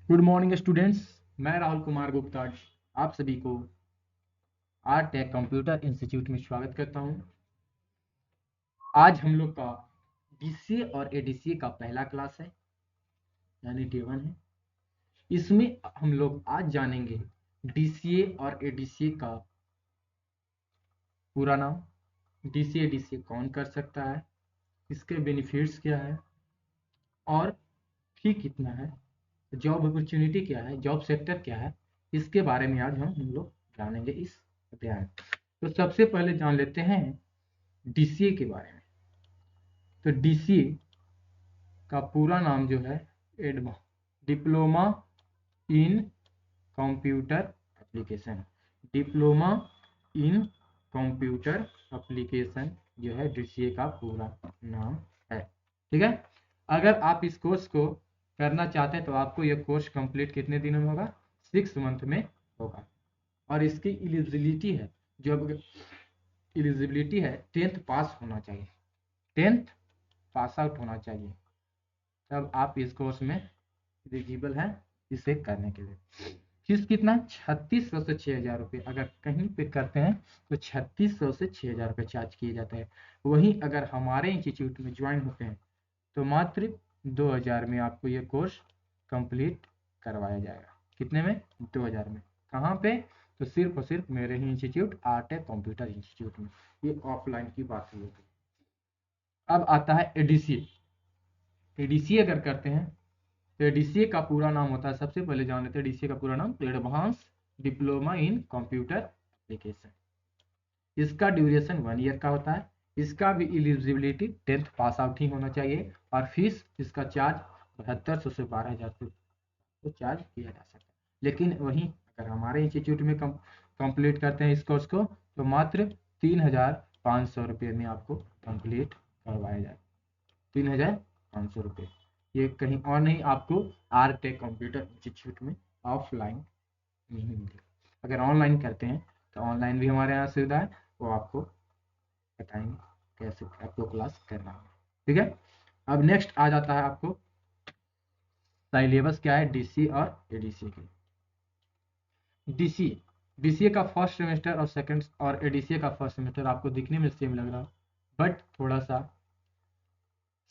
Good morning students. मैं राहुल कुमार गुप्ता आप सभी को आर टेक कंप्यूटर इंस्टीट्यूट में स्वागत करता हूं। आज हम लोग का डीसीए और एडीसीए का पहला क्लास है, यानी डे 1 है। इसमें हम लोग आज जानेंगे डीसीए और एडीसीए का पूरा नाम, डीसीए एडीसीए कौन कर सकता है, इसके बेनिफिट्स क्या है और फी कितना है, जॉब अपॉर्चुनिटी क्या है, जॉब सेक्टर क्या है, इसके बारे में आज हम लोग जानेंगे इस अध्याय में। तो सबसे पहले जान लेते हैं डीसीए के बारे में। तो डीसीए का पूरा नाम जो है diploma in computer application, diploma in computer application जो है डीसीए का पूरा नाम है। ठीक है, अगर आप इस कोर्स को करना चाहते हैं तो आपको यह कोर्स कंप्लीट कितने दिनों में होगा? 6 मंथ में होगा। और इसकी एलिजिबिलिटी है, जो एलिजिबिलिटी है 10th पास होना चाहिए, 10th पास आउट होना चाहिए, तब आप इस कोर्स में एलिजिबल हैं इसे करने के लिए। फीस कितना? 3600 से 6000 रुपये। अगर कहीं पे करते हैं तो 3600 से 6000 रुपये चार्ज किए जाते हैं। वहीं अगर हमारे इंस्टीट्यूट में ज्वाइन होते हैं तो मात्र 2000 में आपको ये कोर्स कंप्लीट करवाया जाएगा। कितने में? 2000 में। कहाँ पे? तो सिर्फ और सिर्फ मेरे ही institute, R tech computer institute में। ये ऑफलाइन की बात हुई। अब आता है एडीसीए। एडीसीए अगर करते हैं तो डीसीए का पूरा नाम होता है, सबसे पहले जान लेते हैं डीसीए का पूरा नाम, advance diploma in computer application. इसका ड्यूरेशन 1 ईयर का होता है। इसका भी एलिजिबिलिटी 10th पास आउट ही होना चाहिए। और फीस इसका चार्ज 7200 से 12000 तो चार्ज किया जा सकता है। लेकिन वहीं अगर हमारे इंस्टीट्यूट में कंप्लीट करते हैं इस कोर्स को तो मात्र 3500 रुपये में आपको कंप्लीट करवाया जाए। 3500 रुपये, ये कहीं और नहीं, आपको आर टेक कंप्यूटर इंस्टीट्यूट में ऑफलाइन नहीं मिलेगा। अगर ऑनलाइन करते हैं तो ऑनलाइन भी हमारे यहाँ सुविधा है, वो आपको बताएंगे कैसे आपको क्लास करना है। ठीक है, अब नेक्स्ट आ जाता है आपको सिलेबस क्या है डीसी और एडीसी की। डीसी डीसीए का फर्स्ट सेमेस्टर और सेकंड और एडीसीए का फर्स्ट सेमेस्टर आपको दिखने में सेम लग रहा, बट थोड़ा सा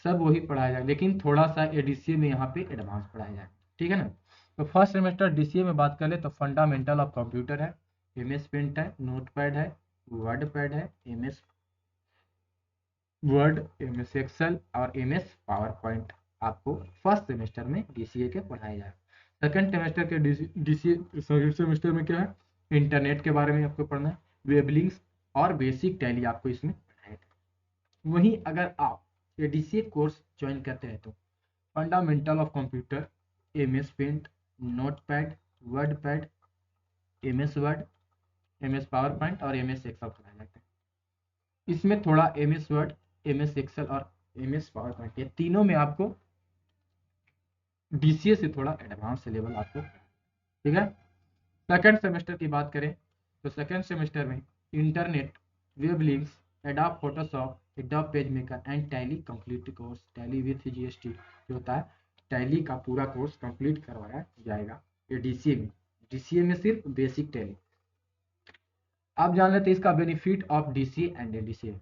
सब वही पढ़ाया जाए, लेकिन थोड़ा सा एडीसीए में यहाँ पे एडवांस पढ़ाया जाए। ठीक है ना। तो फर्स्ट सेमेस्टर डीसीए में बात कर ले तो फंडामेंटल ऑफ कंप्यूटर है, एमएस पेंट है, नोटपैड है, वर्ड पैड है, एमएस वर्ड, एमएस एक्सेल और एमएस पावर पॉइंट आपको फर्स्ट सेमेस्टर में डीसीए के पढ़ाया जाए। सेकंड सेमेस्टर के डीसीए सेकंड सेमेस्टर में क्या है, इंटरनेट के बारे में आपको पढ़ना है, वेबलिंग्स और बेसिक टैली आपको इसमें पढ़ाया जाए। वहीं अगर आप एडीसीए कोर्स ज्वाइन करते हैं तो fundamental of computer, MS paint, notepad, word pad, MS word, MS power point और एमएस एक्सेल पढ़ाया जाता है। इसमें थोड़ा एमएस वर्ड, एमएस एक्सेल और एमएस पावर पॉइंट, ये तीनों में आपको डीसीए से थोड़ा एडवांस लेवल आपको। ठीक है, सेकंड सेमेस्टर की बात करें तो सेकंड सेमेस्टर में internet, web links, adobe Photoshop, adobe page maker and tally complete course, tally with GST जो होता है, टैली का पूरा कोर्स कंप्लीट करवाया जाएगा ये डीसीए में। डीसीए में सिर्फ बेसिक टैली। आप जान लेते हैं इसका benefit of DCA and ADCA.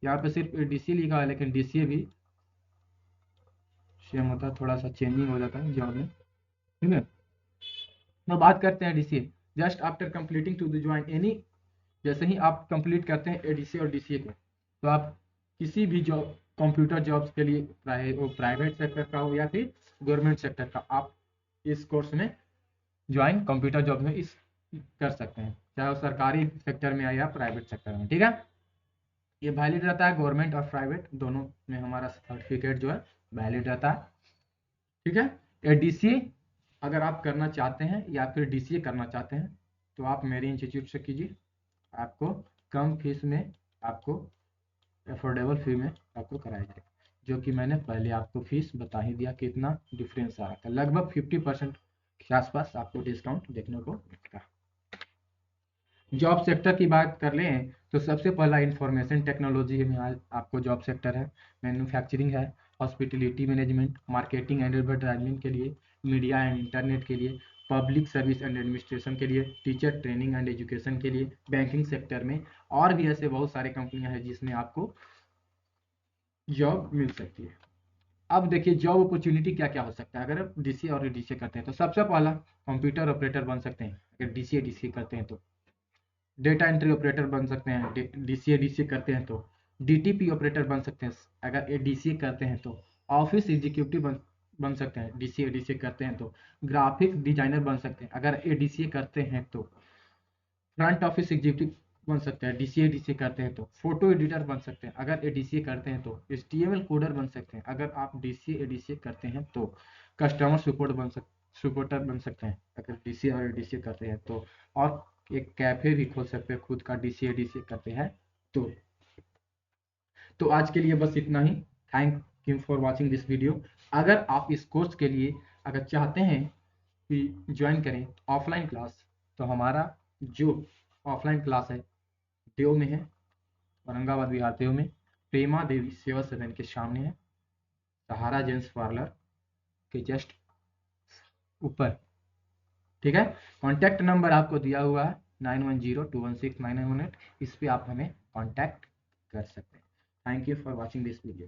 यहाँ पे सिर्फ डीसीए लिखा है लेकिन डीसीए भी सेम होता है, थोड़ा सा चेंजिंग हो जाता है जॉब में। ठीक है, तो बात करते हैं DCA. Just after completing to the join any, जैसे ही आप कंप्लीट करते हैं एडीसीए और डीसीए को तो आप किसी भी जॉब, कंप्यूटर जॉब्स के लिए, चाहे वो प्राइवेट सेक्टर का हो या फिर गवर्नमेंट सेक्टर का, आप इस कोर्स में ज्वाइन कंप्यूटर जॉब में इस कर सकते हैं, चाहे वो सरकारी सेक्टर में आए या प्राइवेट सेक्टर में। ठीक है, ये वैलिड रहता है गवर्नमेंट और प्राइवेट दोनों में, हमारा सर्टिफिकेट जो है वैलिड रहता है। ठीक है, डीसीए अगर आप करना चाहते हैं या फिर डीसीए करना चाहते हैं तो आप मेरे इंस्टीट्यूट से कीजिए। आपको कम फीस में, आपको अफोर्डेबल फी में आपको कराया जाएगा, जो कि मैंने पहले आपको फीस बता ही दिया कितना डिफरेंस आ रहा था। लगभग 50% के आसपास आपको डिस्काउंट देखने को मिलेगा। जॉब सेक्टर की बात कर लें तो सबसे पहला इंफॉर्मेशन टेक्नोलॉजी में आज आपको जॉब सेक्टर है, मैन्युफैक्चरिंग है hospitality management, marketing and advertisement के लिए, मीडिया एंड इंटरनेट के लिए, पब्लिक सर्विस एंड एडमिनिस्ट्रेशन के लिए, टीचर ट्रेनिंग एंड एजुकेशन के लिए, बैंकिंग सेक्टर में, और भी ऐसे बहुत सारे कंपनियां हैं जिसमें आपको जॉब मिल सकती है। अब देखिए जॉब अपॉर्चुनिटी क्या क्या हो सकता है अगर आप डीसीए और डीसीए करते हैं। तो सबसे पहला कंप्यूटर ऑपरेटर बन सकते हैं अगर डीसीए करते हैं तो। डेटा एंट्री ऑपरेटर बन सकते हैं डीसीए करते हैं तो। डीटीपी ऑपरेटर बन सकते हैं अगर ये डीसीए करते हैं तो। ऑफिस एग्जीक्यूटिव बन सकते हैं डीसीए करते हैं तो। ग्राफिक डिजाइनर बन सकते हैं अगर ये डीसीए करते हैं तो। फ्रंट ऑफिस एग्जीक्यूटिव बन सकते हैं डीसीए करते हैं तो। फोटो एडिटर बन सकते हैं अगर डीसीए करते हैं तो। एचटीएमएल कोडर बन सकते हैं अगर आप डीसीए करते हैं तो। कस्टमर सपोर्टर बन सकते हैं अगर डीसीए और डीसीए करते हैं तो। और एक कैफे भी खोल सकते हैं खुद का डीसीए करते हैं तो। आज के लिए बस इतना ही। Thank you for watching this video. अगर आप इस कोर्स के लिए अगर चाहते हैं कि ज्वाइन करें ऑफलाइन क्लास, तो हमारा जो ऑफलाइन क्लास है देव में है, औरंगाबाद बिहार देव में, प्रेमा देवी सेवा सदन के सामने है, सहारा जेंट्स पार्लर के जस्ट ऊपर। ठीक है, कॉन्टैक्ट नंबर आपको दिया हुआ है 9102169918। इस पे आप हमें कॉन्टैक्ट कर सकते हैं। Thank you for watching this video.